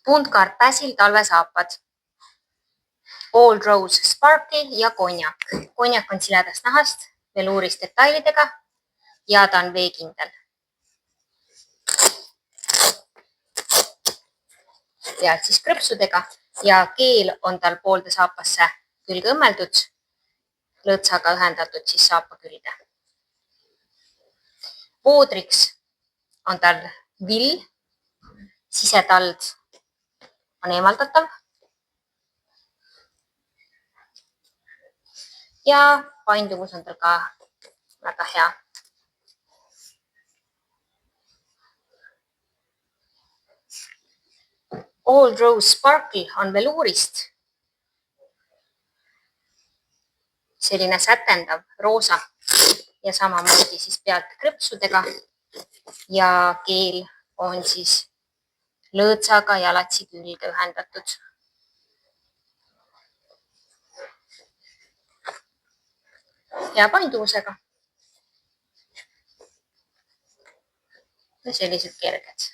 Pundkaart Päsil talvesaapad. Old Rose Sparkle ja konjak. Konjak on siledast nahast, veluurist detailidega ja ta on veekindel. Pealt siis krõpsudega ja keel on tal poolde saapasse külge õmmeldud, lõõtsaga ühendatud siis saapakülge. Voodriks on tal vill, sisetald on eemaldatav ja painduvus on tal ka väga hea. Old Rose Sparkle on veluurist, selline sätendav roosa ja samamoodi siis pealt krõpsudega ja keel on siis lõõtsaga jalatsi külge ühendatud. Hea painduvusega ja sellised kerged.